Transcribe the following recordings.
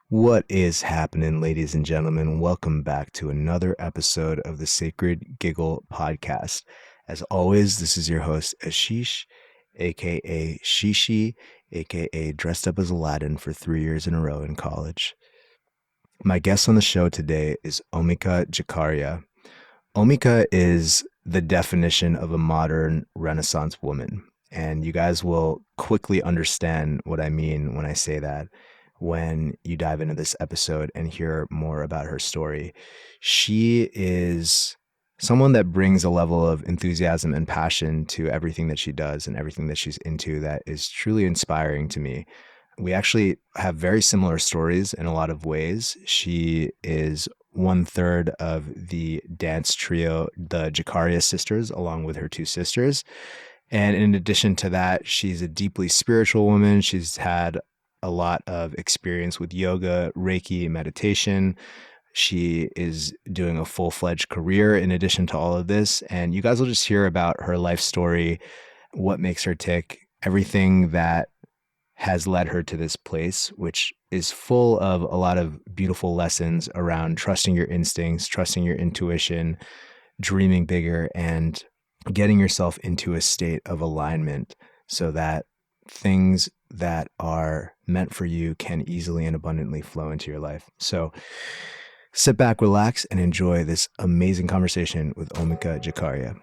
What is happening, ladies and gentlemen? Welcome back to another episode of the Sacred Giggle Podcast. As always, this is your host, Ashish, aka Shishi, aka dressed up as Aladdin for 3 years in a row in college. My guest on the show today is Omika Jikaria. Omika is the definition of a modern Renaissance woman, and you guys will quickly understand what I mean when I say that when you dive into this episode and hear more about her story. She is someone that brings a level of enthusiasm and passion to everything that she does and everything that she's into that is truly inspiring to me. We actually have very similar stories in a lot of ways. She is one third of the dance trio, the Jikaria Sisters, along with her two sisters. And in addition to that, she's a deeply spiritual woman. She's had a lot of experience with yoga, Reiki, meditation. She is doing a full-fledged career in addition to all of this. And you guys will just hear about her life story, what makes her tick, everything that has led her to this place, which is full of a lot of beautiful lessons around trusting your instincts, trusting your intuition, dreaming bigger, and getting yourself into a state of alignment so that things that are meant for you can easily and abundantly flow into your life. So sit back, relax, and enjoy this amazing conversation with Omika Jikaria.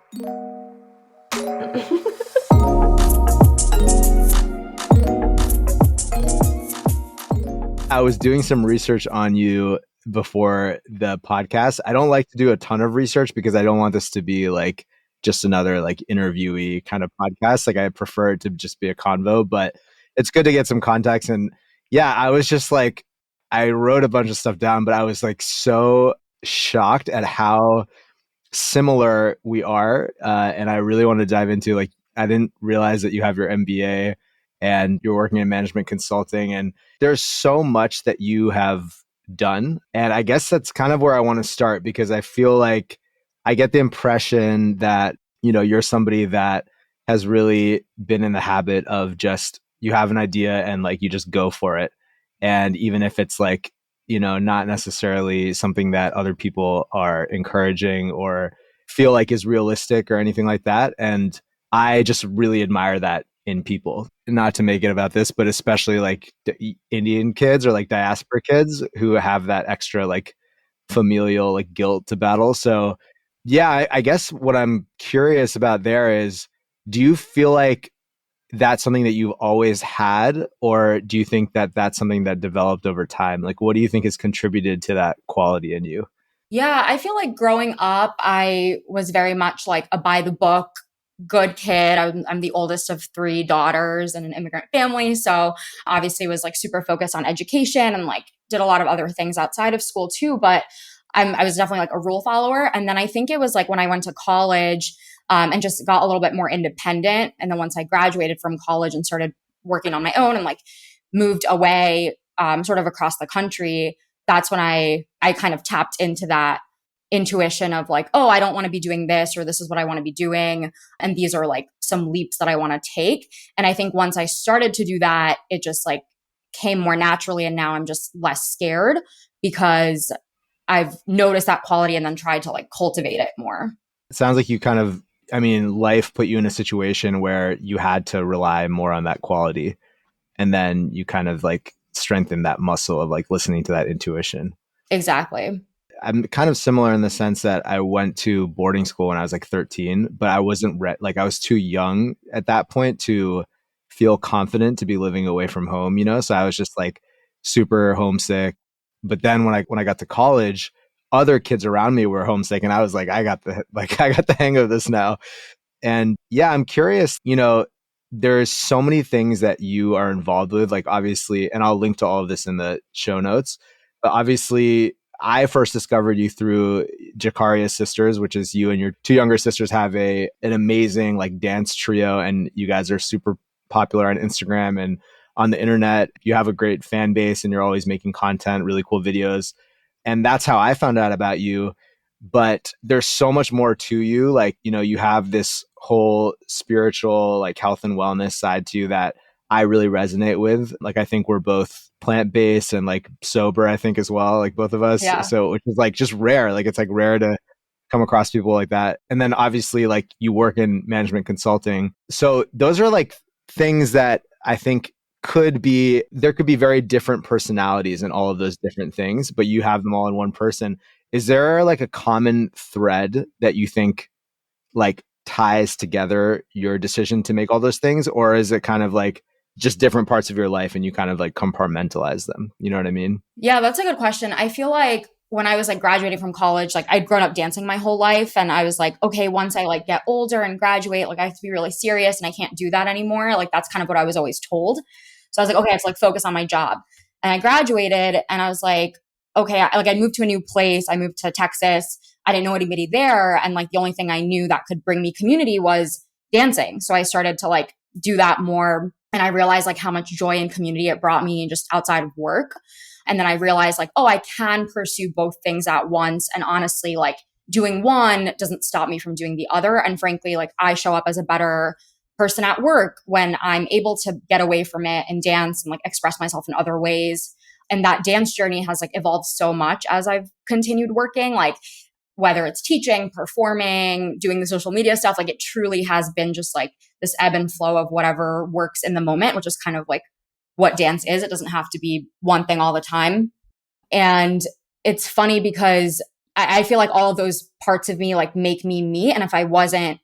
I was doing some research on you before the podcast. I don't like to do a ton of research because I don't want this to be like just another like interviewee kind of podcast. Like I prefer it to just be a convo, but it's good to get some context. And yeah, I was just like, I wrote a bunch of stuff down, but I was like so shocked at how similar we are. And I really want to dive into like, I didn't realize that you have your MBA and you're working in management consulting. And there's so much that you have done. And I guess that's kind of where I want to start because I feel like I get the impression that, you know, you're somebody that has really been in the habit of just, you have an idea and like you just go for it. And even if it's like, you know, not necessarily something that other people are encouraging or feel like is realistic or anything like that. And I just really admire that in people. Not to make it about this, but especially like Indian kids or like diaspora kids who have that extra like familial like guilt to battle. So yeah, I guess what I'm curious about there is, do you feel like that's something that you've always had, or do you think that that's something that developed over time? Like, what do you think has contributed to that quality in you? Yeah, I feel like growing up, I was very much like a by the book, good kid. I'm the oldest of three daughters in an immigrant family. So obviously was like super focused on education and like did a lot of other things outside of school too. But I was definitely like a rule follower. And then I think it was like when I went to college and just got a little bit more independent. And then once I graduated from college and started working on my own and like moved away sort of across the country, that's when I kind of tapped into that intuition of like, oh, I don't want to be doing this, or this is what I want to be doing. And these are like some leaps that I want to take. And I think once I started to do that, it just like came more naturally. And now I'm just less scared because I've noticed that quality and then tried to like cultivate it more. It sounds like you kind of, I mean, life put you in a situation where you had to rely more on that quality. And then you kind of like strengthen that muscle of like listening to that intuition. Exactly. I'm kind of similar in the sense that I went to boarding school when I was like 13, but I wasn't like I was too young at that point to feel confident to be living away from home, you know? So I was just like super homesick. But then when I got to college, other kids around me were homesick and I was like, I got the hang of this now. And yeah, I'm curious, you know, there's so many things that you are involved with, like obviously, and I'll link to all of this in the show notes, but obviously I first discovered you through Jikaria Sisters, which is you and your two younger sisters have an amazing like dance trio, and you guys are super popular on Instagram and on the internet. You have a great fan base and you're always making content, really cool videos. And that's how I found out about you. But there's so much more to you. Like, you know, you have this whole spiritual, like health and wellness side to you that I really resonate with. Like, I think we're both plant-based and like sober, I think as well, like both of us. Yeah. So, which is like just rare. Like, it's like rare to come across people like that. And then obviously, like, you work in management consulting. So those are like things that I think there could be very different personalities in all of those different things, but you have them all in one person. Is there like a common thread that you think like ties together your decision to make all those things? Or is it kind of like just different parts of your life and you kind of like compartmentalize them? You know what I mean? Yeah, that's a good question. I feel like when I was like graduating from college, like I'd grown up dancing my whole life. And I was like, okay, once I like get older and graduate, like I have to be really serious and I can't do that anymore. Like that's kind of what I was always told. So I was like, okay, I have to like focus on my job. And I graduated and I was like, okay, I moved to a new place. I moved to Texas. I didn't know anybody there. And like the only thing I knew that could bring me community was dancing. So I started to like do that more. And I realized like how much joy and community it brought me just outside of work. And then I realized like, oh, I can pursue both things at once. And honestly, like doing one doesn't stop me from doing the other. And frankly, like I show up as a better person at work when I'm able to get away from it and dance and like express myself in other ways. And that dance journey has like evolved so much as I've continued working, like whether it's teaching, performing, doing the social media stuff, like it truly has been just like this ebb and flow of whatever works in the moment, which is kind of like what dance is. It doesn't have to be one thing all the time. And it's funny because I feel like all of those parts of me like make me me. And if I wasn't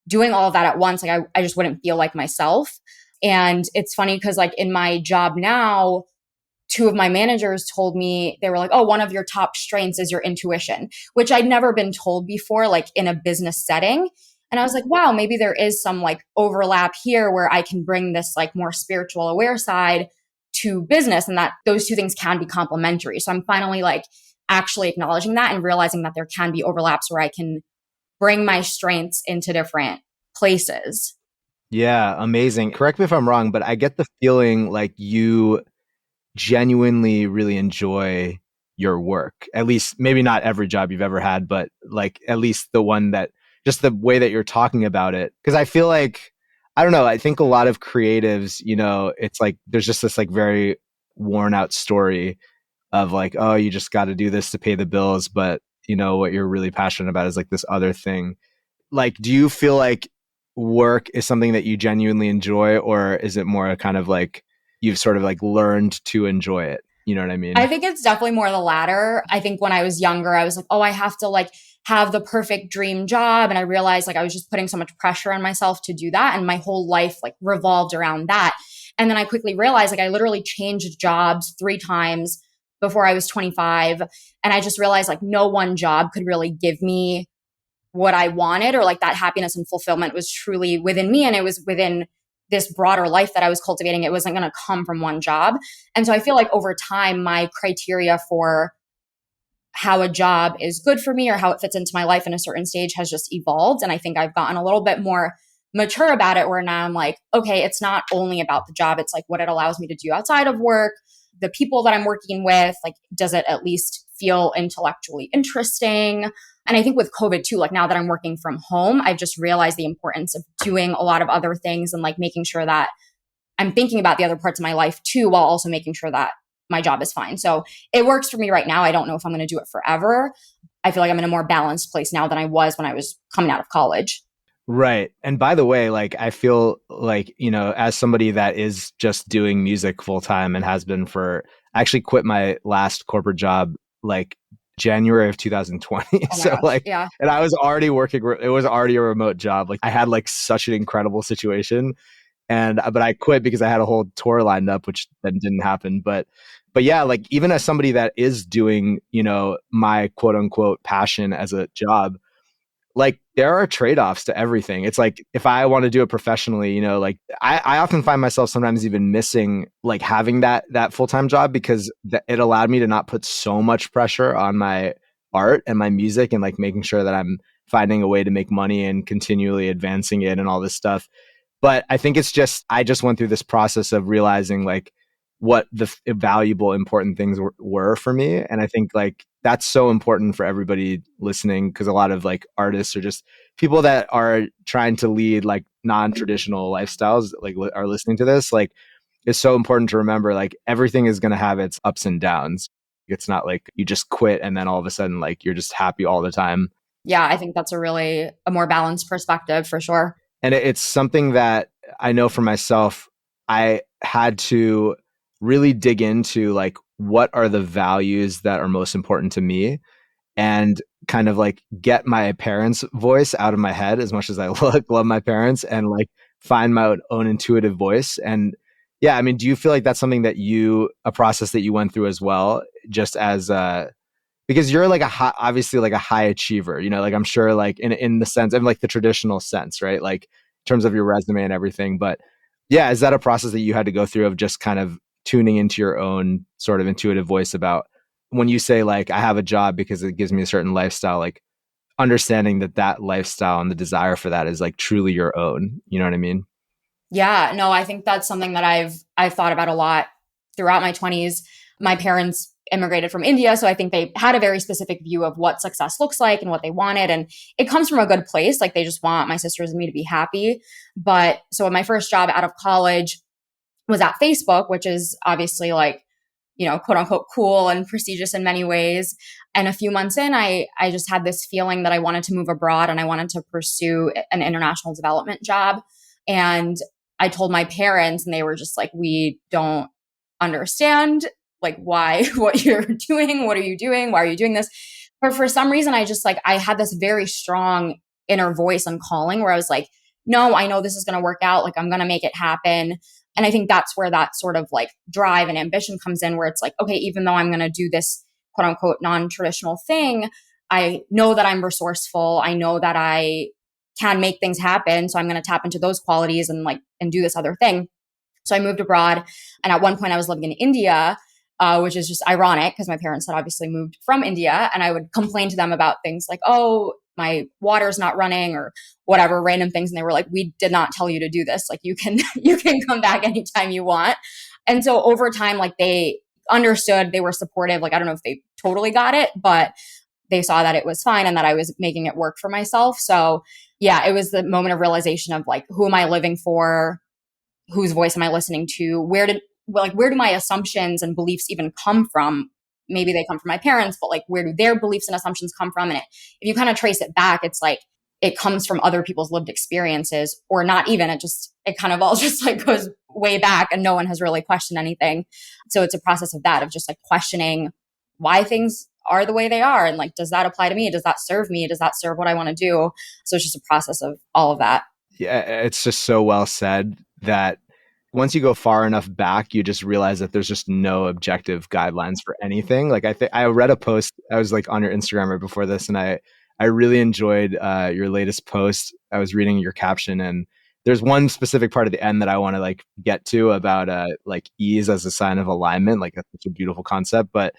doing all of that at once, like I just wouldn't feel like myself. And it's funny because like in my job now, two of my managers told me, they were like, oh, one of your top strengths is your intuition, which I'd never been told before, like in a business setting. And I was like, wow, maybe there is some like overlap here where I can bring this like more spiritual aware side to business and that those two things can be complementary. So I'm finally like actually acknowledging that and realizing that there can be overlaps where I can bring my strengths into different places. Yeah, amazing. Correct me if I'm wrong, but I get the feeling like you genuinely really enjoy your work. At least maybe not every job you've ever had, but like at least the one that just the way that you're talking about it. Because I feel like, I don't know, I think a lot of creatives, you know, it's like there's just this like very worn out story of like, oh, you just got to do this to pay the bills. But, you know, what you're really passionate about is like this other thing. Like, do you feel like work is something that you genuinely enjoy, or is it more kind of like you've sort of like learned to enjoy it? You know what I I mean? think it's definitely more the latter. I think when I was younger, I was like, oh, I have to like have the perfect dream job. And I realized like I was just putting so much pressure on myself to do that. And my whole life like revolved around that. And then I quickly realized like I literally changed jobs 3 times before I was 25. And I just realized like no one job could really give me what I wanted, or like that happiness and fulfillment was truly within me. And it was within this broader life that I was cultivating. It wasn't going to come from one job. And so I feel like over time, my criteria for how a job is good for me or how it fits into my life in a certain stage has just evolved. And I think I've gotten a little bit more mature about it, where now I'm like, okay, it's not only about the job. It's like what it allows me to do outside of work, the people that I'm working with, like, does it at least feel intellectually interesting? And I think with COVID too, like now that I'm working from home, I've just realized the importance of doing a lot of other things and like making sure that I'm thinking about the other parts of my life too, while also making sure that my job is fine. So it works for me right now. I don't know if I'm going to do it forever. I feel like I'm in a more balanced place now than I was when I was coming out of college. Right. And by the way, like I feel like, you know, as somebody that is just doing music full time and has been for, I actually quit my last corporate job like January of 2020. Oh my So gosh. like, Yeah. and I was already working, it was already a remote job. Like I had like such an incredible situation. And, but I quit because I had a whole tour lined up, which then didn't happen. But yeah, like even as somebody that is doing, you know, my quote unquote passion as a job, like there are trade-offs to everything. It's like if I want to do it professionally, you know, like I often find myself sometimes even missing like having that full-time job because it allowed me to not put so much pressure on my art and my music and like making sure that I'm finding a way to make money and continually advancing it and all this stuff. But I think it's just, I just went through this process of realizing like what the valuable, important things were for me. And I think like that's so important for everybody listening, because a lot of like artists or just people that are trying to lead like non-traditional lifestyles, like are listening to this. Like is so important to remember. Like everything is going to have its ups and downs. It's not like you just quit and then all of a sudden like you're just happy all the time. Yeah, I think that's a more balanced perspective for sure. And it's something that I know for myself, I had to really dig into like what are the values that are most important to me and kind of like get my parents' voice out of my head as much as I love my parents and like find my own intuitive voice. And yeah, I mean, do you feel like that's something that a process that you went through as well, just as because you're like obviously like a high achiever, you know, like I'm sure like in the sense of like the traditional sense, right? Like in terms of your resume and everything. But yeah, is that a process that you had to go through of just kind of tuning into your own sort of intuitive voice about when you say like I have a job because it gives me a certain lifestyle, like understanding that that lifestyle and the desire for that is like truly your own, you know what I mean? Yeah, no, I think that's something that I've thought about a lot throughout my 20s. My parents immigrated from India, so I think they had a very specific view of what success looks like and what they wanted, and it comes from a good place. Like they just want my sisters and me to be happy. But so my first job out of college was at Facebook, which is obviously like, quote unquote cool and prestigious in many ways. And a few months in, I just had this feeling that I wanted to move abroad and I wanted to pursue an international development job. And I told my parents, and they were just like, we don't understand like why, what you're doing. What are you doing? Why are you doing this? But for some reason, I just like, I had this very strong inner voice and calling where I was like, no, I know this is going to work out. Like, I'm going to make it happen. And I think that's where that sort of like drive and ambition comes in, where it's like, okay, even though I'm going to do this quote unquote non-traditional thing, I know that I'm resourceful. I know that I can make things happen. So I'm going to tap into those qualities and do this other thing. So I moved abroad. And at one point I was living in India, which is just ironic because my parents had obviously moved from India. And I would complain to them about things like, oh, my water's not running or whatever random things. And they were like, we did not tell you to do this. Like you can, you can come back anytime you want. And so over time, like they understood, they were supportive. Like, I don't know if they totally got it, but they saw that it was fine and that I was making it work for myself. So yeah, it was the moment of realization of like, who am I living for? Whose voice am I listening to? Where do my assumptions and beliefs even come from? Maybe they come from my parents, but like where do their beliefs and assumptions come from? And if you kind of trace it back, it's like it comes from other people's lived experiences, or not even. It kind of all just like goes way back, and no one has really questioned anything. So it's a process of that, of just like questioning why things are the way they are, and like, does that apply to me? Does that serve me? Does that serve what I want to do? So it's just a process of all of that. Yeah, it's just so well said that once you go far enough back, you just realize that there's just no objective guidelines for anything. Like I think I read a post, I was like on your Instagram right before this, and I really enjoyed your latest post. I was reading your caption, and there's one specific part at the end that I want to like get to about like ease as a sign of alignment. Like that's such a beautiful concept. But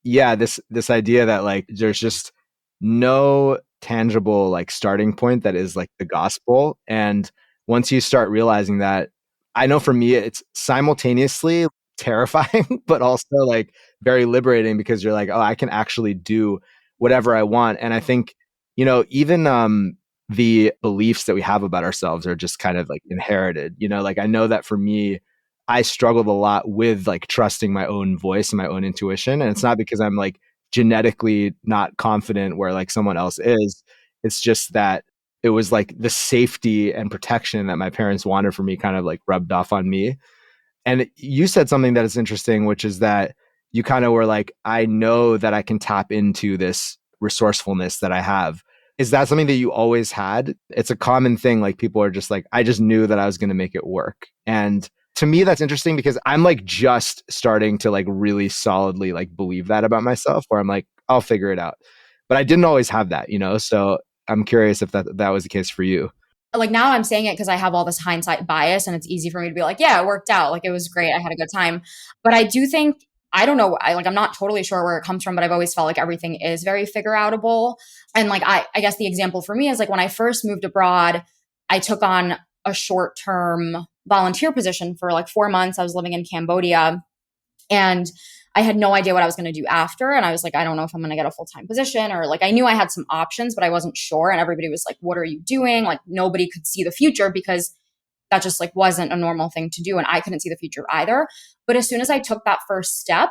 yeah, this idea that like there's just no tangible like starting point that is like the gospel. And once you start realizing that, I know for me it's simultaneously terrifying but also like very liberating, because you're like, oh, I can actually do whatever I want. And I think, you know, even the beliefs that we have about ourselves are just kind of like inherited, you know. Like I know that for me, I struggled a lot with like trusting my own voice and my own intuition. And it's not because I'm like genetically not confident where like someone else is. It's just that it was like the safety and protection that my parents wanted for me kind of like rubbed off on me. And you said something that is interesting, which is that you kind of were like, I know that I can tap into this resourcefulness that I have. Is that something that you always had? It's a common thing. Like people are just like, I just knew that I was going to make it work. And to me, that's interesting because I'm like just starting to like really solidly like believe that about myself, where I'm like, I'll figure it out. But I didn't always have that, you know? So I'm curious if that was the case for you. Like now I'm saying it because I have all this hindsight bias and it's easy for me to be like, yeah, it worked out. Like it was great. I had a good time. But I do think, I don't know, I'm not totally sure where it comes from, but I've always felt like everything is very figure outable. And like, I guess the example for me is like when I first moved abroad, I took on a short term volunteer position for like 4 months. I was living in Cambodia and I had no idea what I was going to do after. And I was like, I don't know if I'm going to get a full-time position, or like, I knew I had some options, but I wasn't sure. And everybody was like, what are you doing? Like nobody could see the future because that just like wasn't a normal thing to do. And I couldn't see the future either. But as soon as I took that first step,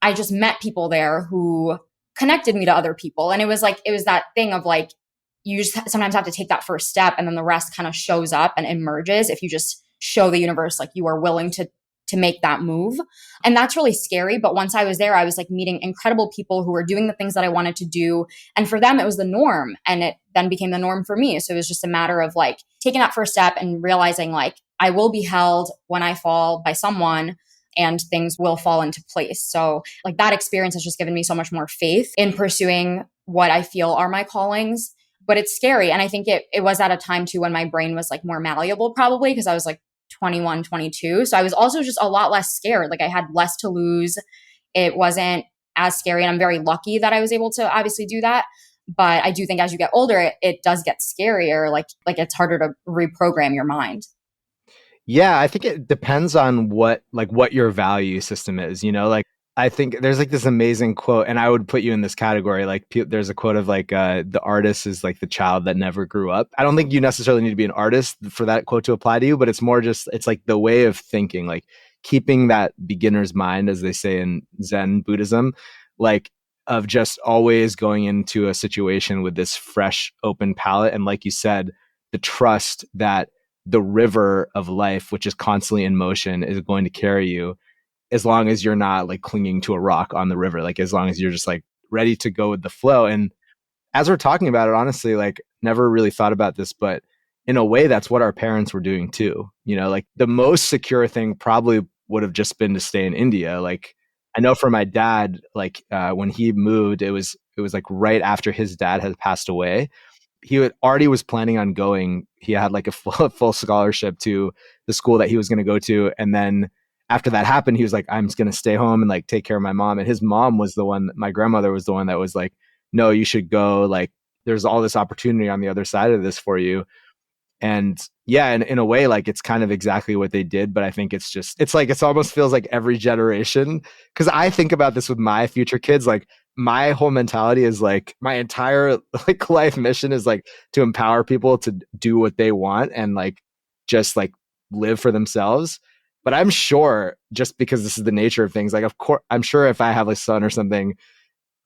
I just met people there who connected me to other people. And it was that thing of like, you just sometimes have to take that first step and then the rest kind of shows up and emerges if you just show the universe like you are willing to make that move. And that's really scary. But once I was there, I was like meeting incredible people who were doing the things that I wanted to do. And for them, it was the norm. And it then became the norm for me. So it was just a matter of like taking that first step and realizing like I will be held when I fall by someone and things will fall into place. So like that experience has just given me so much more faith in pursuing what I feel are my callings. But it's scary. And I think it was at a time too when my brain was like more malleable probably because I was like 21, 22. So I was also just a lot less scared. Like I had less to lose. It wasn't as scary. And I'm very lucky that I was able to obviously do that. But I do think as you get older, it does get scarier. Like it's harder to reprogram your mind. Yeah, I think it depends on what your value system is, like I think there's like this amazing quote, and I would put you in this category. Like there's a quote of like the artist is like the child that never grew up. I don't think you necessarily need to be an artist for that quote to apply to you, but it's more just it's like the way of thinking, like keeping that beginner's mind, as they say in Zen Buddhism, like of just always going into a situation with this fresh, open palette. And like you said, the trust that the river of life, which is constantly in motion, is going to carry you as long as you're not like clinging to a rock on the river, like as long as you're just like ready to go with the flow. And as we're talking about it, honestly, like never really thought about this, but in a way, that's what our parents were doing too. Like the most secure thing probably would have just been to stay in India. Like I know for my dad, like when he moved, it was like right after his dad had passed away. Already was planning on going. He had like a full scholarship to the school that he was going to go to. And then after that happened, he was like, I'm just going to stay home and like take care of my mom. And his mom was the one, my grandmother was the one that was like, no, you should go. Like there's all this opportunity on the other side of this for you. And yeah, in a way, like it's kind of exactly what they did. But I think it's like, it almost feels like every generation. Cause I think about this with my future kids, like my whole mentality is like my entire like life mission is like to empower people to do what they want and like just like live for themselves. But I'm sure just because this is the nature of things, like of course I'm sure if I have a son or something,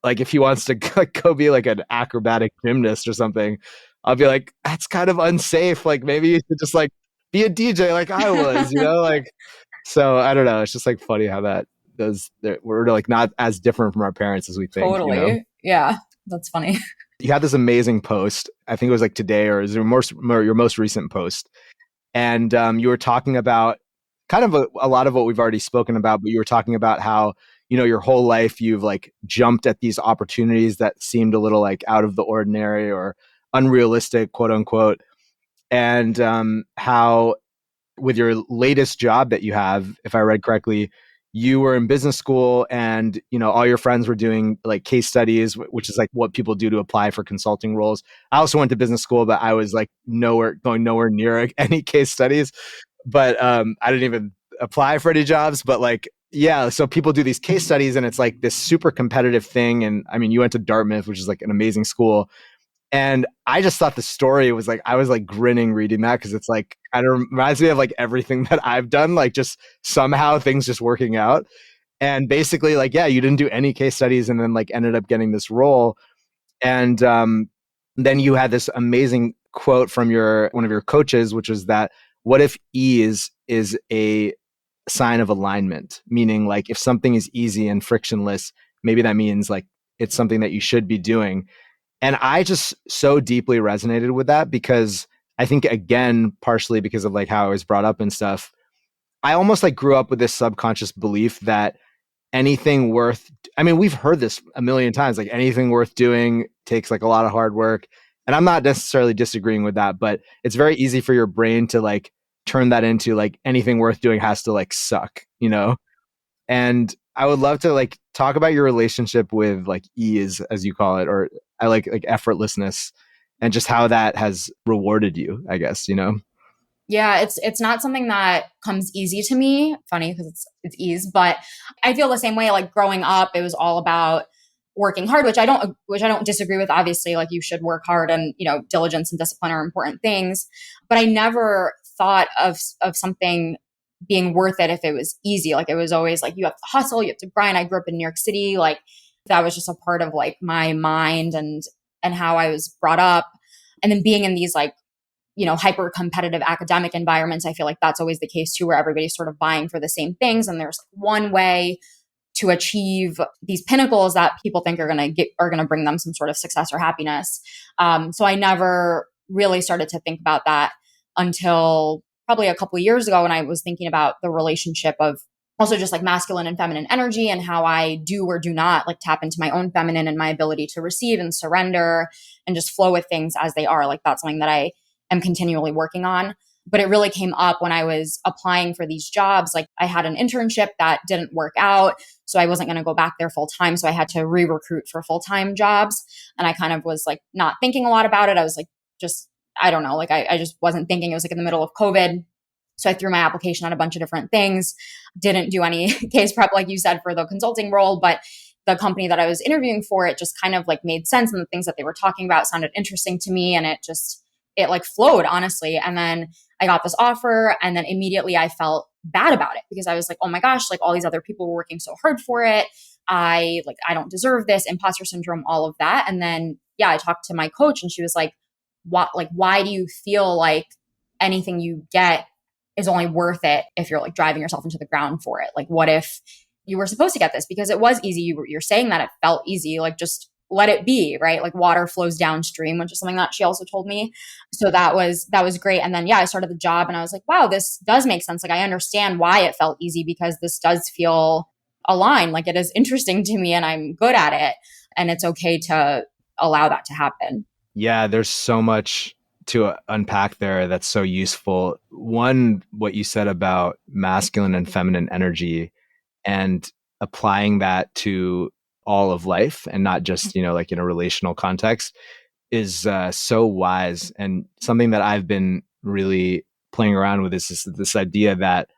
like if he wants to like go be like an acrobatic gymnast or something, I'll be like, that's kind of unsafe. Like maybe you should just like be a DJ like I was, like so I don't know. It's just like funny how that does we're like not as different from our parents as we think, Totally. Yeah. That's funny. You had this amazing post. I think it was like today or is it your most recent post. And you were talking about kind of a lot of what we've already spoken about, but you were talking about how, your whole life you've like jumped at these opportunities that seemed a little like out of the ordinary or unrealistic, quote unquote. And how with your latest job that you have, if I read correctly, you were in business school and, all your friends were doing like case studies, which is like what people do to apply for consulting roles. I also went to business school, but I was like going nowhere near any case studies, but I didn't even apply for any jobs, but like, yeah. So people do these case studies and it's like this super competitive thing. And I mean, you went to Dartmouth, which is like an amazing school. And I just thought the story was like, I was like grinning reading that because it's like, kind of reminds me of like everything that I've done, like just somehow things just working out. And basically like, yeah, you didn't do any case studies and then like ended up getting this role. And then you had this amazing quote from one of your coaches, which was that, what if ease is a sign of alignment? Meaning like if something is easy and frictionless, maybe that means like it's something that you should be doing. And I just so deeply resonated with that because I think, again, partially because of like how I was brought up and stuff, I almost like grew up with this subconscious belief that we've heard this a million times, like anything worth doing takes like a lot of hard work. And I'm not necessarily disagreeing with that, but it's very easy for your brain to like turn that into like anything worth doing has to like suck, And I would love to like talk about your relationship with like ease, as you call it, or I like effortlessness and just how that has rewarded you, I guess, Yeah, it's not something that comes easy to me. Funny because it's ease, but I feel the same way. Like growing up, it was all about working hard, which I don't disagree with. Obviously, like you should work hard, and diligence and discipline are important things. But I never thought of something being worth it if it was easy. Like it was always like, you have to hustle, you have to grind. I grew up in New York City. Like that was just a part of like my mind and how I was brought up. And then being in these like, hyper competitive academic environments, I feel like that's always the case too, where everybody's sort of vying for the same things. And there's one way to achieve these pinnacles that people think are going to bring them some sort of success or happiness. So I never really started to think about that until probably a couple of years ago, when I was thinking about the relationship of also just like masculine and feminine energy, and how I do or do not like tap into my own feminine and my ability to receive and surrender and just flow with things as they are. Like that's something that I am continually working on. But it really came up when I was applying for these jobs. Like I had an internship that didn't work out, so I wasn't going to go back there full time. So I had to re-recruit for full-time jobs. And I kind of was like not thinking a lot about it. I was like, I don't know, like I just wasn't thinking. It was like in the middle of COVID. So I threw my application at a bunch of different things, didn't do any case prep, like you said, for the consulting role. But the company that I was interviewing for, it just kind of like made sense. And the things that they were talking about sounded interesting to me. And it like flowed, honestly. And then I got this offer, and then immediately I felt bad about it, because I was like, oh my gosh, like all these other people were working so hard for it. I don't deserve this, imposter syndrome, all of that. And then, I talked to my coach, and she was like, why do you feel like anything you get is only worth it if you're like driving yourself into the ground for it? Like, what if you were supposed to get this because it was easy? You're saying that it felt easy, like just let it be, right? Like water flows downstream, which is something that she also told me. So that was great. And then, I started the job, and I was like, wow, this does make sense. Like I understand why it felt easy, because this does feel aligned. Like it is interesting to me, and I'm good at it. And it's okay to allow that to happen. Yeah, there's so much to unpack there that's so useful. One, what you said about masculine and feminine energy, and applying that to all of life, and not just, like in a relational context, is so wise. And something that I've been really playing around with is this idea that,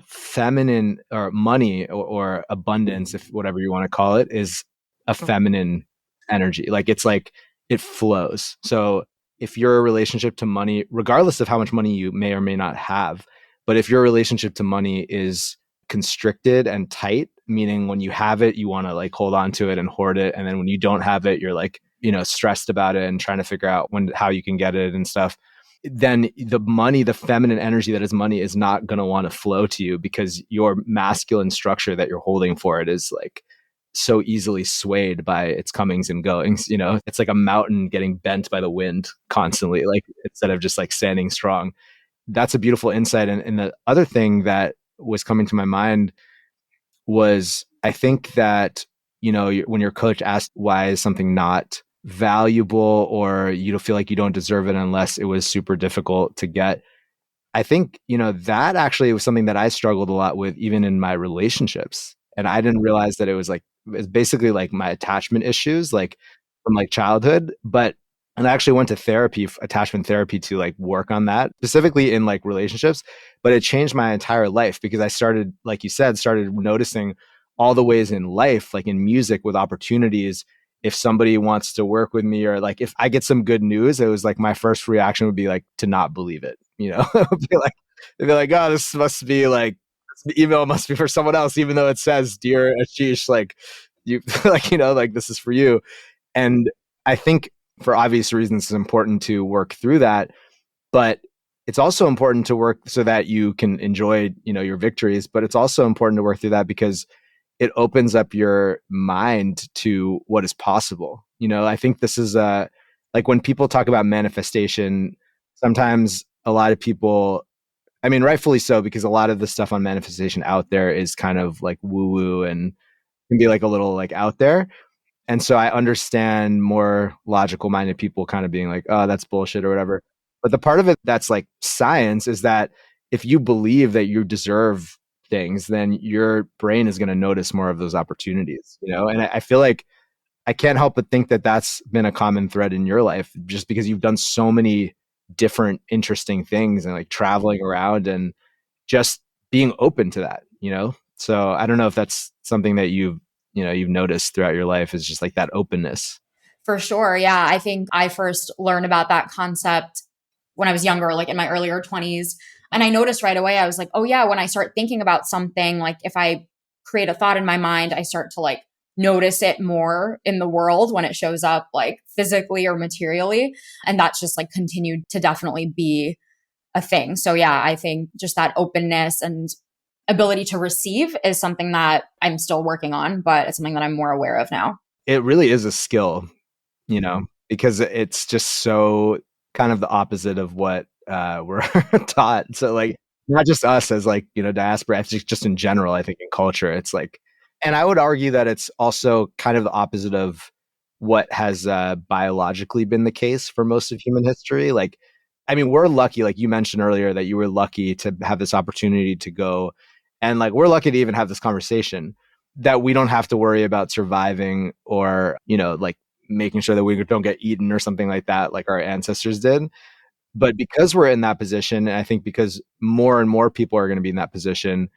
feminine or money or abundance, if whatever you want to call it, is a feminine energy. Like it's like it flows. So if your relationship to money, regardless of how much money you may or may not have, but if your relationship to money is constricted and tight, meaning when you have it, you want to like hold on to it and hoard it. And then when you don't have it, you're like, stressed about it and trying to figure out how you can get it and stuff. Then the money, the feminine energy that is money, is not going to want to flow to you, because your masculine structure that you're holding for it is like so easily swayed by its comings and goings. It's like a mountain getting bent by the wind constantly, like instead of just like standing strong. That's a beautiful insight. And the other thing that was coming to my mind was, I think that, when your coach asked why is something not valuable, or you don't feel like you don't deserve it unless it was super difficult to get, I think, that actually was something that I struggled a lot with, even in my relationships. And I didn't realize that it's basically like my attachment issues, like from like childhood. And I actually went to therapy, attachment therapy, to like work on that, specifically in like relationships. But it changed my entire life, because I started, like you said, noticing all the ways in life, like in music with opportunities. If somebody wants to work with me, or like if I get some good news, it was like my first reaction would be like to not believe it. It would be like, they'd be like, oh, this must be like, the email must be for someone else, even though it says, dear Ashish, like you, like, like this is for you. And I think for obvious reasons, it's important to work through that, but it's also important to work so that you can enjoy, your victories. But it's also important to work through that because it opens up your mind to what is possible. I think this is like when people talk about manifestation, sometimes a lot of people, I mean, rightfully so, because a lot of the stuff on manifestation out there is kind of like woo woo and can be like a little like out there. And so I understand more logical minded people kind of being like, oh, that's bullshit or whatever. But the part of it that's like science is that if you believe that you deserve things, then your brain is going to notice more of those opportunities, And I feel like I can't help but think that that's been a common thread in your life, just because you've done so many different interesting things and like traveling around and just being open to that. So I don't know if that's something that you've noticed throughout your life, is just like that openness. For sure. Yeah. I think I first learned about that concept when I was younger, like in my earlier 20s. And I noticed right away, I was like, oh yeah, when I start thinking about something, like if I create a thought in my mind, I start to like notice it more in the world when it shows up like physically or materially. And that's just like continued to definitely be a thing. So yeah, I think just that openness and ability to receive is something that I'm still working on, but it's something that I'm more aware of now. It really is a skill, because it's just so kind of the opposite of what we're taught. So like not just us as like, diaspora, it's just in general, I think in culture, it's like, and I would argue that it's also kind of the opposite of what has biologically been the case for most of human history. Like, I mean, we're lucky, like you mentioned earlier, that you were lucky to have this opportunity to go. And like, we're lucky to even have this conversation, that we don't have to worry about surviving or, like making sure that we don't get eaten or something like that, like our ancestors did. But because we're in that position, and I think because more and more people are going to be in that position,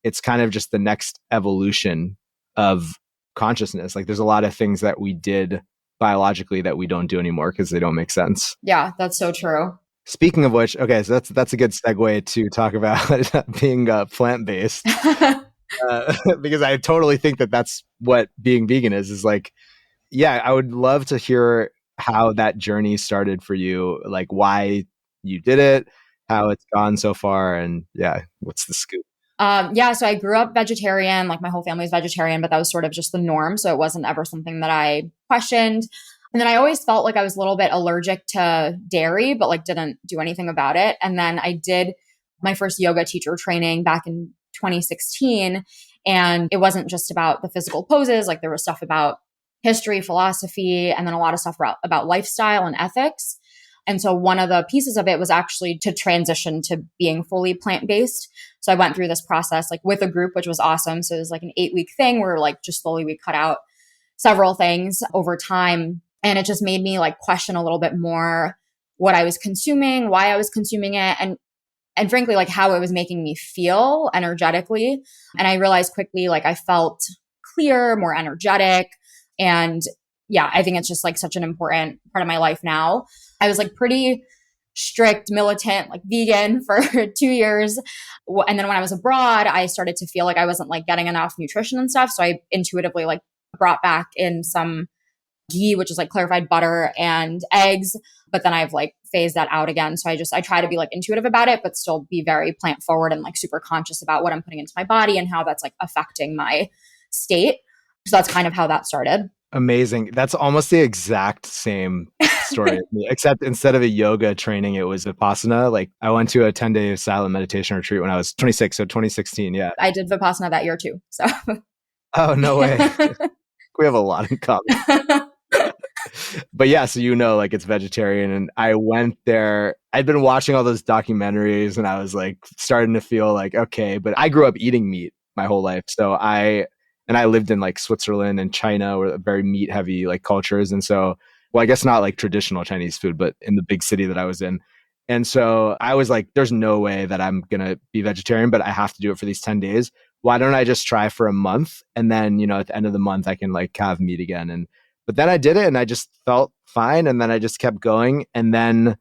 it's kind of just the next evolution of consciousness. Like there's a lot of things that we did biologically that we don't do anymore because they don't make sense. Yeah, that's so true. Speaking of which, okay, so that's a good segue to talk about being plant-based, because I totally think that that's what being vegan is like. Yeah, I would love to hear how that journey started for you, like why you did it, how it's gone so far, and yeah, what's the scoop? Yeah, so I grew up vegetarian, like my whole family is vegetarian, but that was sort of just the norm. So it wasn't ever something that I questioned. And then I always felt like I was a little bit allergic to dairy, but like didn't do anything about it. And then I did my first yoga teacher training back in 2016. And it wasn't just about the physical poses, like there was stuff about history, philosophy, and then a lot of stuff about lifestyle and ethics. And so one of the pieces of it was actually to transition to being fully plant-based. So I went through this process like with a group, which was awesome. So it was like an 8-week thing where like just slowly we cut out several things over time. And it just made me like question a little bit more what I was consuming, why I was consuming it, and frankly, like how it was making me feel energetically. And I realized quickly, like I felt clear, more energetic. And yeah, I think it's just like such an important part of my life now. I was like pretty strict, militant, like vegan for 2 years. And then when I was abroad, I started to feel like I wasn't like getting enough nutrition and stuff. So I intuitively like brought back in some ghee, which is like clarified butter and eggs. But then I've like phased that out again. So I try to be like intuitive about it, but still be very plant forward and like super conscious about what I'm putting into my body and how that's like affecting my state. So that's kind of how that started. Amazing. That's almost the exact same story, except instead of a yoga training, it was Vipassana. Like I went to a 10-day silent meditation retreat when I was 26. So 2016. Yeah. I did Vipassana that year too. So. Oh, no way. We have a lot in common. But yeah, so like it's vegetarian, and I went there. I'd been watching all those documentaries and I was like starting to feel like, okay, but I grew up eating meat my whole life. So I lived in like Switzerland and China, were very meat heavy like cultures. And so, well, I guess not like traditional Chinese food, but in the big city that I was in. And so I was like, there's no way that I'm going to be vegetarian, but I have to do it for these 10 days. Why don't I just try for a month? And then, at the end of the month, I can like have meat again. But then I did it and I just felt fine. And then I just kept going. And then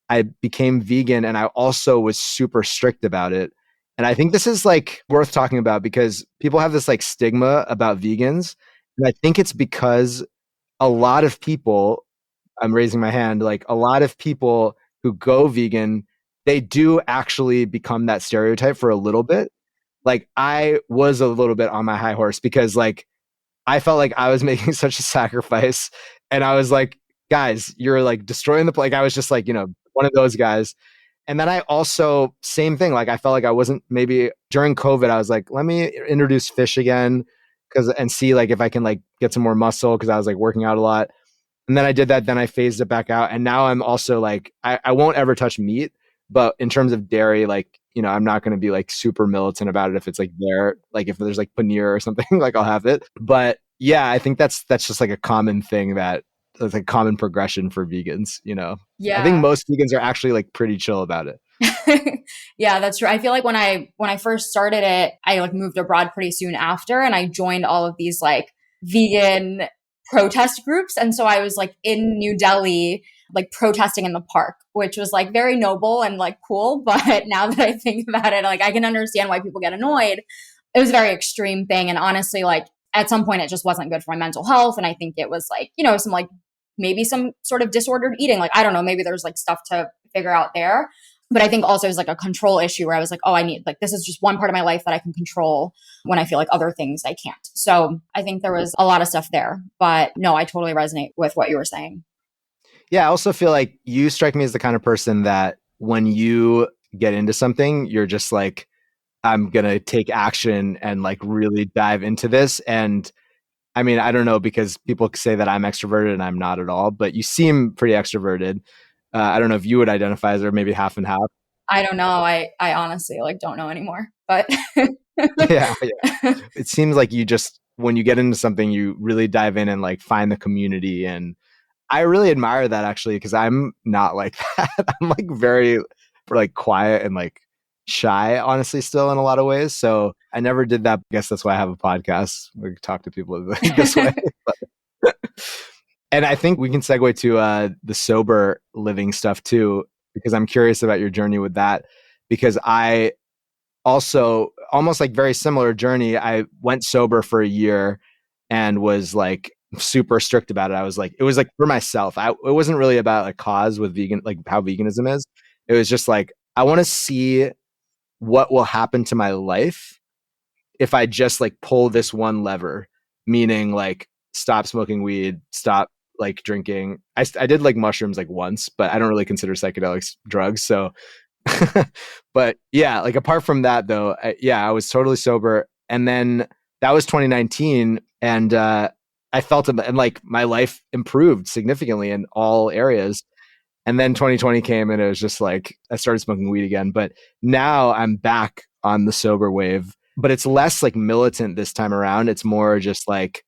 I became vegan, and I also was super strict about it. And I think this is like worth talking about because people have this like stigma about vegans. And I think it's because a lot of people, I'm raising my hand, like a lot of people who go vegan, they do actually become that stereotype for a little bit. Like I was a little bit on my high horse because like I felt like I was making such a sacrifice, and I was like, guys, you're like destroying the like I was just like, one of those guys. And then I also, same thing, like I felt like I wasn't, maybe during COVID, I was like, let me introduce fish again and see like if I can like get some more muscle, because I was like working out a lot. And then I did that, then I phased it back out. And now I'm also like, I won't ever touch meat, but in terms of dairy, like, I'm not going to be like super militant about it if it's like there, like if there's like paneer or something, like I'll have it. But yeah, I think that's just like a common thing that's a common progression for vegans, Yeah. I think most vegans are actually like pretty chill about it. Yeah, that's true. I feel like when I first started it, I like moved abroad pretty soon after, and I joined all of these like vegan protest groups. And so I was like in New Delhi like protesting in the park, which was like very noble and like cool. But now that I think about it, like I can understand why people get annoyed. It was a very extreme thing. And honestly, like at some point, it just wasn't good for my mental health. And I think it was like, some like maybe some sort of disordered eating. Like, I don't know, maybe there's like stuff to figure out there. But I think also it was like a control issue where I was like, oh, I need, like, this is just one part of my life that I can control when I feel like other things I can't. So I think there was a lot of stuff there. But no, I totally resonate with what you were saying. Yeah, I also feel like you strike me as the kind of person that when you get into something, you're just like, I'm going to take action and like really dive into this. And I mean, I don't know, because people say that I'm extroverted and I'm not at all, but you seem pretty extroverted. I don't know if you would identify as, or maybe half and half. I don't know. I honestly like don't know anymore. But Yeah, yeah. It seems like you just, when you get into something, you really dive in and like find the community. And I really admire that actually, because I'm not like that. I'm like very like quiet and like shy, honestly, still in a lot of ways. So I never did that. I guess that's why I have a podcast. We talk to people this way. And I think we can segue to the sober living stuff too, because I'm curious about your journey with that. Because I also, almost like very similar journey, I went sober for a year and was like super strict about it. I was like, it was like for myself. It wasn't really about a cause with vegan, like how veganism is. It was just like, I want to see what will happen to my life if I just like pull this one lever, meaning like stop smoking weed, stop like drinking. I did like mushrooms like once, but I don't really consider psychedelics drugs. So, but yeah, like apart from that though, I was totally sober. And then that was 2019. And I felt it, and like my life improved significantly in all areas. And then 2020 came and it was just like, I started smoking weed again. But now I'm back on the sober wave, but it's less like militant this time around. It's more just like,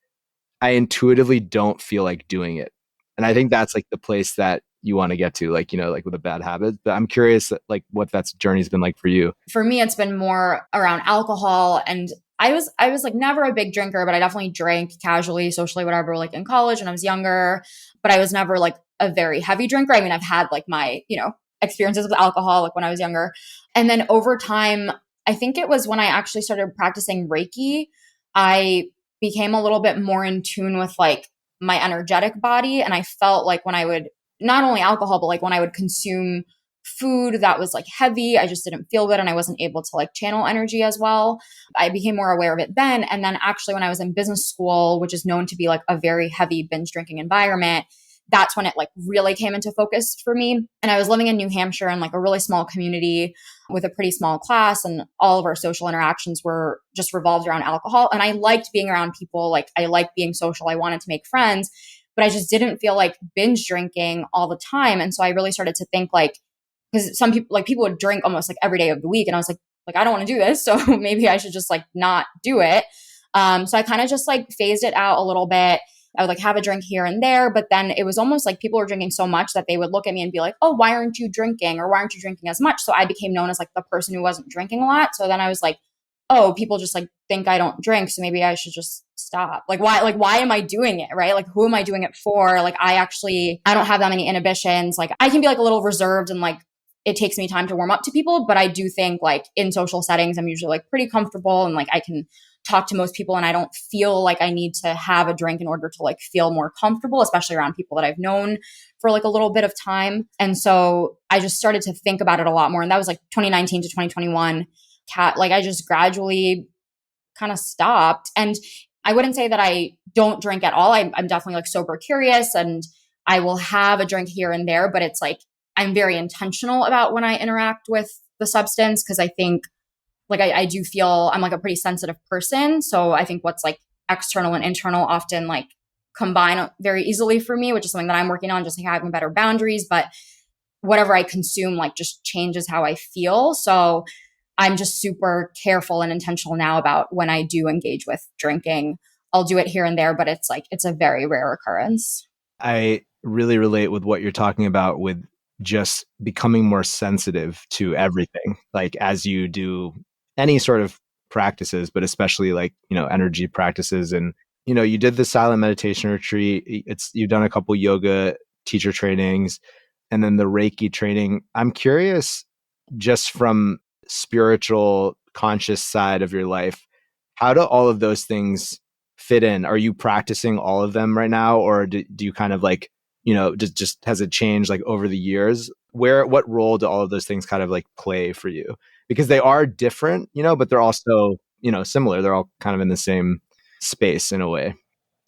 I intuitively don't feel like doing it. And I think that's like the place that you want to get to, like, like with a bad habit. But I'm curious, like, what that journey's been like for you. For me, it's been more around alcohol. And I was like never a big drinker, but I definitely drank casually, socially, whatever, like in college when I was younger. But I was never like a very heavy drinker. I mean, I've had like my, experiences with alcohol, like when I was younger. And then over time, I think it was when I actually started practicing Reiki, I became a little bit more in tune with like my energetic body. And I felt like when I would, not only alcohol, but like when I would consume food that was like heavy, I just didn't feel good and I wasn't able to like channel energy as well. I became more aware of it then. And then actually when I was in business school, which is known to be like a very heavy binge drinking environment, that's when it like really came into focus for me. And I was living in New Hampshire in like a really small community with a pretty small class, and all of our social interactions were just revolved around alcohol. And I liked being around people. Like I liked being social. I wanted to make friends, but I just didn't feel like binge drinking all the time. And so I really started to think like, because some people would drink almost like every day of the week. And I was like, I don't want to do this. So maybe I should just like not do it. So I kind of just like phased it out a little bit. I would like have a drink here and there, but then it was almost like people were drinking so much that they would look at me and be like, oh, why aren't you drinking? Or why aren't you drinking as much? So I became known as like the person who wasn't drinking a lot. So then I was like, oh, people just like think I don't drink. So maybe I should just stop. Why am I doing it? Right? Like, who am I doing it for? Like, I don't have that many inhibitions. Like I can be like a little reserved and like, it takes me time to warm up to people, but I do think like in social settings, I'm usually like pretty comfortable and like I can talk to most people and I don't feel like I need to have a drink in order to like feel more comfortable, especially around people that I've known for like a little bit of time. And so I just started to think about it a lot more. And that was like 2019 to 2021. Like I just gradually kind of stopped. And I wouldn't say that I don't drink at all. I'm definitely like sober curious and I will have a drink here and there, but it's like I'm very intentional about when I interact with the substance because I think like I do feel I'm like a pretty sensitive person. So I think what's like external and internal often like combine very easily for me, which is something that I'm working on, just like having better boundaries. But whatever I consume like just changes how I feel. So I'm just super careful and intentional now about when I do engage with drinking. I'll do it here and there, but it's like it's a very rare occurrence. I really relate with what you're talking about with just becoming more sensitive to everything, like as you do any sort of practices, but especially like, energy practices. And, you did the silent meditation retreat. You've done a couple yoga teacher trainings, and then the Reiki training. I'm curious, just from spiritual conscious side of your life, how do all of those things fit in? Are you practicing all of them right now, or do you kind of like, just has it changed like over the years? What role do all of those things kind of like play for you? Because they are different, but they're also, similar. They're all kind of in the same space in a way.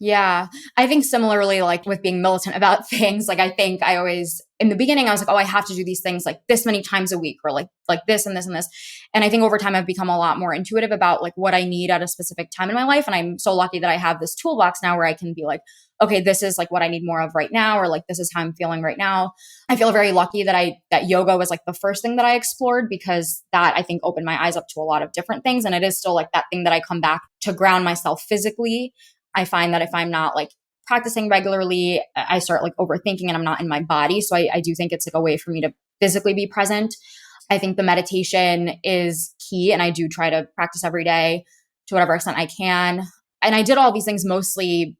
Yeah. I think similarly, like with being militant about things, like I think I always, in the beginning, I was like, oh, I have to do these things like this many times a week, or like this and this and this. And I think over time I've become a lot more intuitive about like what I need at a specific time in my life. And I'm so lucky that I have this toolbox now where I can be like, okay, this is like what I need more of right now, or like this is how I'm feeling right now. I feel very lucky that yoga was like the first thing that I explored, because that I think opened my eyes up to a lot of different things. And it is still like that thing that I come back to ground myself physically. I find that if I'm not like practicing regularly, I start like overthinking and I'm not in my body. So I do think it's like a way for me to physically be present. I think the meditation is key, and I do try to practice every day to whatever extent I can. And I did all these things mostly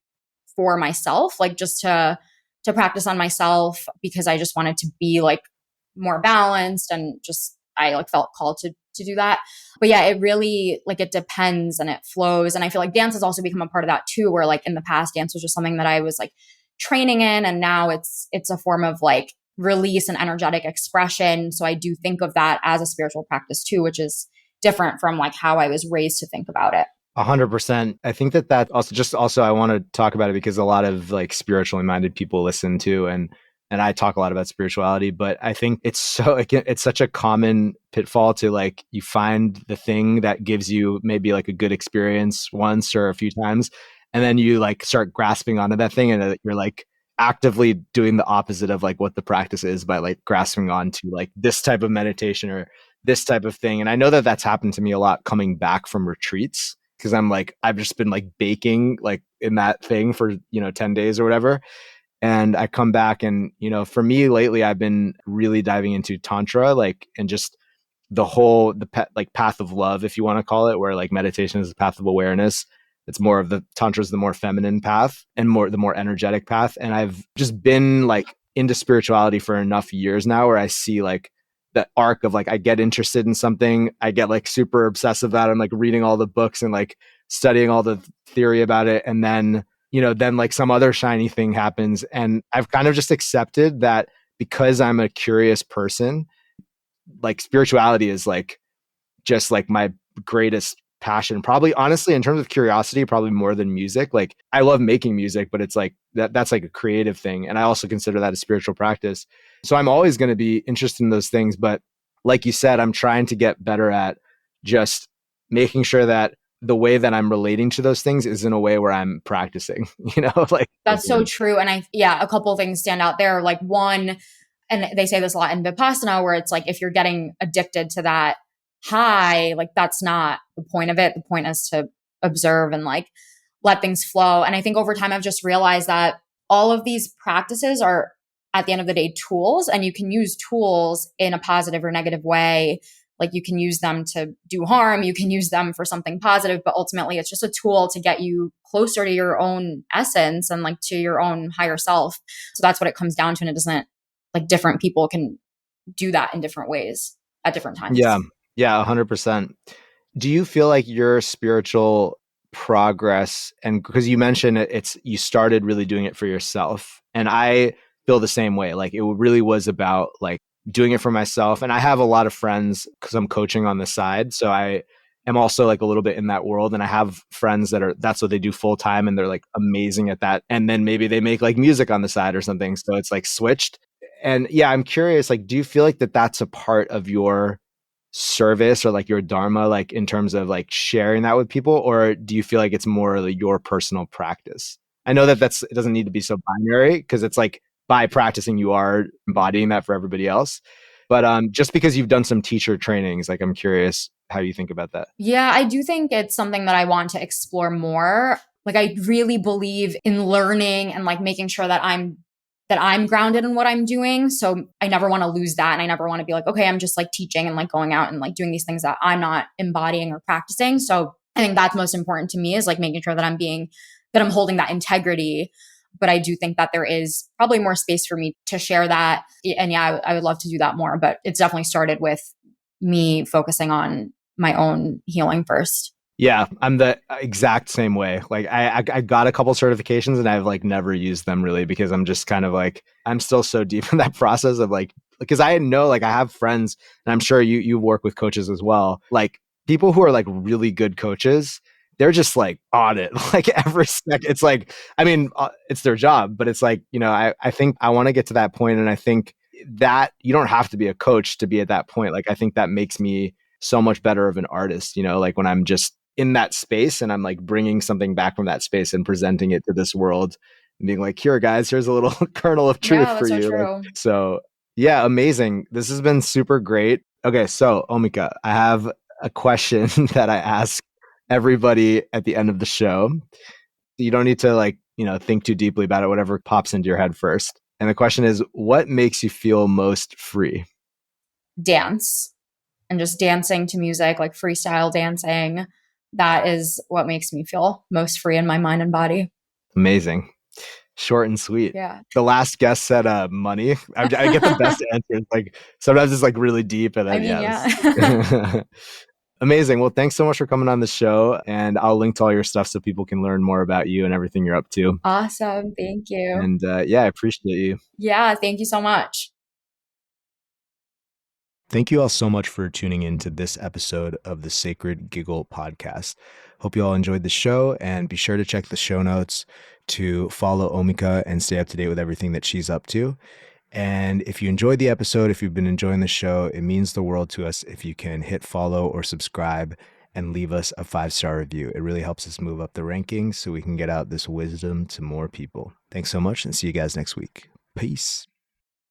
for myself, like just to practice on myself, because I just wanted to be like more balanced, and just I like felt called to do that. But yeah, it really like it depends and it flows. And I feel like dance has also become a part of that too, where like in the past dance was just something that I was like training in, and now it's a form of like release and energetic expression. So I do think of that as a spiritual practice too, which is different from like how I was raised to think about it. 100%. I think that also I want to talk about it because a lot of like spiritually minded people listen to, and I talk a lot about spirituality, but I think it's such a common pitfall to like, you find the thing that gives you maybe like a good experience once or a few times, and then you like start grasping onto that thing, and you're like actively doing the opposite of like what the practice is by like grasping onto like this type of meditation or this type of thing. And I know that that's happened to me a lot coming back from retreats, because I'm like, I've just been like baking like in that thing for, 10 days or whatever. And I come back and, for me lately, I've been really diving into Tantra, like, and just like path of love, if you want to call it, where like meditation is the path of awareness. It's more of the Tantra is the more feminine path and the more energetic path. And I've just been like into spirituality for enough years now where I see like the arc of like, I get interested in something, I get like super obsessive about it. I'm like reading all the books and like studying all the theory about it. And then, then like some other shiny thing happens. And I've kind of just accepted that because I'm a curious person, like spirituality is like just like my greatest passion. Probably honestly, in terms of curiosity, probably more than music. Like I love making music, but it's like that's like a creative thing. And I also consider that a spiritual practice. So I'm always going to be interested in those things. But like you said, I'm trying to get better at just making sure that the way that I'm relating to those things is in a way where I'm practicing, like That's so true. And a couple of things stand out there. Like one, and they say this a lot in Vipassana, where it's like, if you're getting addicted to that high, like that's not the point of it. The point is to observe and like let things flow. And I think over time, I've just realized that all of these practices are at the end of the day tools, and you can use tools in a positive or negative way. Like you can use them to do harm, you can use them for something positive, but ultimately it's just a tool to get you closer to your own essence and like to your own higher self. So that's what it comes down to. And it doesn't, like, different people can do that in different ways at different times. Yeah, 100%. Do you feel like your spiritual progress, and because you mentioned you started really doing it for yourself, and I feel the same way. Like it really was about like doing it for myself. And I have a lot of friends because I'm coaching on the side. So I am also like a little bit in that world. And I have friends that's what they do full time, and they're like amazing at that. And then maybe they make like music on the side or something. So it's like switched. And yeah, I'm curious, like, do you feel like that's a part of your service or like your dharma, like in terms of like sharing that with people, or do you feel like it's more like your personal practice? I know that it doesn't need to be so binary, because it's like by practicing you are embodying that for everybody else, but just because you've done some teacher trainings, like I'm curious how you think about that. Yeah, I do think it's something that I want to explore more. Like I really believe in learning and like making sure that I'm grounded in what I'm doing. So I never want to lose that. And I never want to be like, okay, I'm just like teaching and like going out and like doing these things that I'm not embodying or practicing. So I think that's most important to me, is like making sure that I'm holding that integrity. But I do think that there is probably more space for me to share that. And yeah, I would love to do that more, but it's definitely started with me focusing on my own healing first. Yeah, I'm the exact same way. Like I got a couple certifications and I've like never used them really because I'm just kind of like I'm still so deep in that process of like because I know like I have friends and I'm sure you work with coaches as well. Like people who are like really good coaches, they're just like on it like every second. It's like I mean it's their job, but it's like I think I want to get to that point, and I think that you don't have to be a coach to be at that point. Like I think that makes me so much better of an artist, like when I'm just in that space and I'm like bringing something back from that space and presenting it to this world and being like, here guys, here's a little kernel of truth Yeah, for that's so you. Like, true. so yeah, amazing. This has been super great. Okay. So Omika, I have a question that I ask everybody at the end of the show. You don't need to like, think too deeply about it, whatever pops into your head first. And the question is, what makes you feel most free? Dance and just dancing to music, like freestyle dancing. That is what makes me feel most free in my mind and body. Amazing. Short and sweet. Yeah. The last guest said money. I get the best answers. Like sometimes it's like really deep and then yeah. Amazing. Well, thanks so much for coming on the show, and I'll link to all your stuff so people can learn more about you and everything you're up to. Awesome. Thank you. And yeah, I appreciate you. Yeah, thank you so much. Thank you all so much for tuning in to this episode of the Sacred Giggle podcast. Hope you all enjoyed the show, and be sure to check the show notes to follow Omika and stay up to date with everything that she's up to. And if you enjoyed the episode, if you've been enjoying the show, it means the world to us if you can hit follow or subscribe and leave us a 5-star review. It really helps us move up the rankings so we can get out this wisdom to more people. Thanks so much, and see you guys next week. Peace.